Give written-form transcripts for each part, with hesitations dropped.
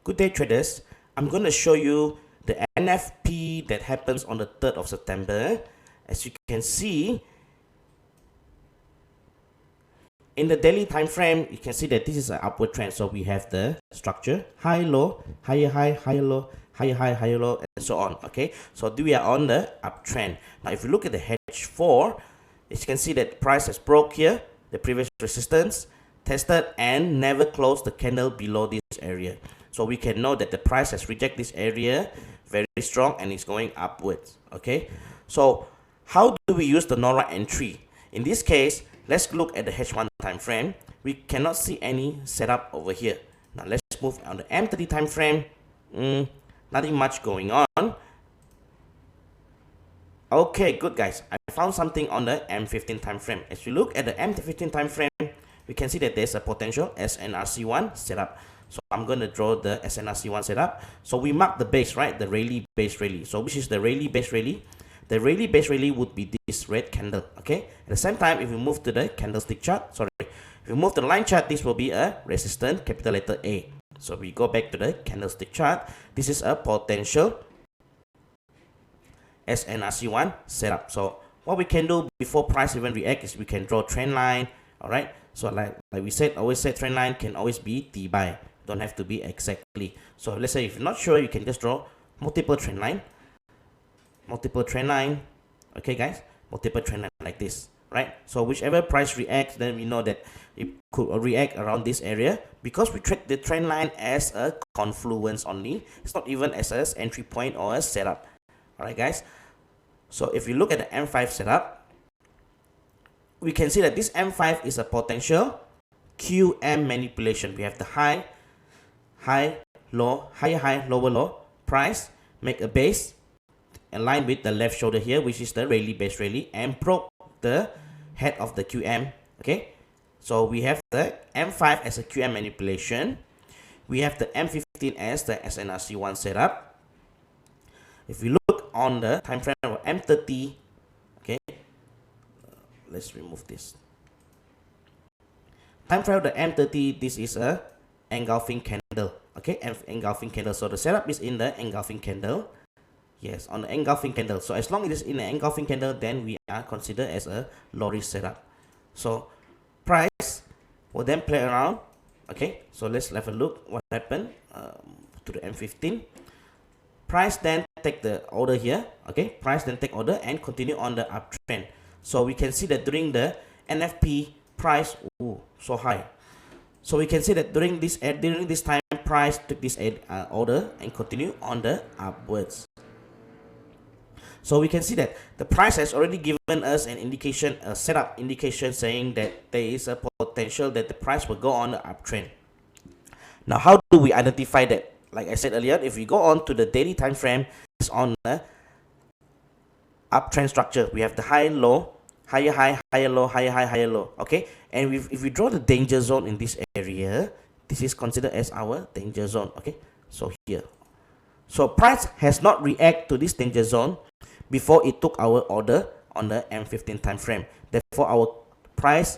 Good day, traders. I'm going to show you the NFP that happens on the 3rd of September. As you can see, in the daily time frame, you can see that this is an upward trend. So we have the structure, high, low, higher, high, higher, low, higher, high, higher, low, and so on. Okay, so we are on the uptrend. Now, if you look at the H4, as you can see that price has broke here, the previous resistance, tested and never closed the candle below this area. So we can know that the price has rejected this area very strong and is going upwards. Okay, so how do we use the NORA entry? In this case, let's look at the H1 time frame. We cannot see any setup over here. Now let's move on the M30 time frame. Nothing much going on. Okay, good guys. I found something on the M15 time frame. As you look at the M15 time frame, we can see that there's a potential SNRC1 setup. So I'm going to draw the SNRC1 setup. So we mark the base, right? The Rayleigh base rally. So which is the Rayleigh base rally? The Rayleigh base rally would be this red candle. Okay. At the same time, if we move to the candlestick chart, if we move to the line chart, this will be a resistance, capital letter A. So we go back to the candlestick chart. This is a potential SNRC1 setup. So what we can do before price even react is we can draw trend line. All right. So like we said, always said trend line can always be T buy. Don't have to be exactly. So let's say if you're not sure, you can just draw multiple trend line. Multiple trend line. Okay, guys, multiple trend line like this, right? So whichever price reacts, then we know that it could react around this area because we treat the trend line as a confluence only. It's not even as an entry point or a setup. All right, guys. So if you look at the M5 setup, we can see that this M5 is a potential QM manipulation. We have the high, low, higher, high, lower, low price, make a base, align with the left shoulder here, which is the Rayleigh base rally, and probe the head of the QM. Okay, so we have the M5 as a QM manipulation. We have the M15 as the SNRC1 setup. If we look on the time frame of M30, okay, let's remove this. Time frame of the M30, this is a engulfing candle. Okay, engulfing candle. So the setup is in the engulfing candle. Yes, on the engulfing candle. So as long as it is in an engulfing candle, then we are considered as a low risk setup. So price will then play around. Okay, so let's have a look what happened to the M15. Price then take the order here. Okay, price then take order and continue on the uptrend. So we can see that during the NFP price, so high. So we can see that during this time, price took this order and continue on the upwards. So we can see that the price has already given us an indication, a setup indication saying that there is a potential that the price will go on the uptrend. Now, how do we identify that? Like I said earlier, if we go on to the daily time frame, it's on the uptrend structure. We have the high, low, higher, high, higher, low, higher, high, higher, low. Okay, and if we draw the danger zone in this area, this is considered as our danger zone. Okay, so here, so price has not react to this danger zone before it took our order on the M15 time frame. Therefore, our price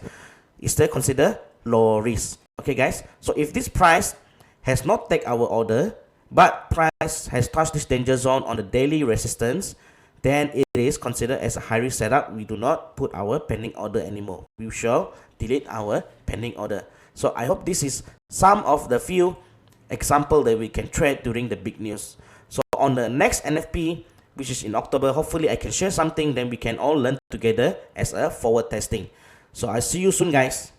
is still considered low risk. Okay, guys. So if this price has not taken our order, but price has touched this danger zone on the daily resistance, then it is considered as a high risk setup. We do not put our pending order anymore. We shall delete our pending order. So I hope this is some of the few example that we can trade during the big news. So on the next NFP, which is in October, hopefully I can share something, then we can all learn together as a forward testing. So I'll see you soon, guys.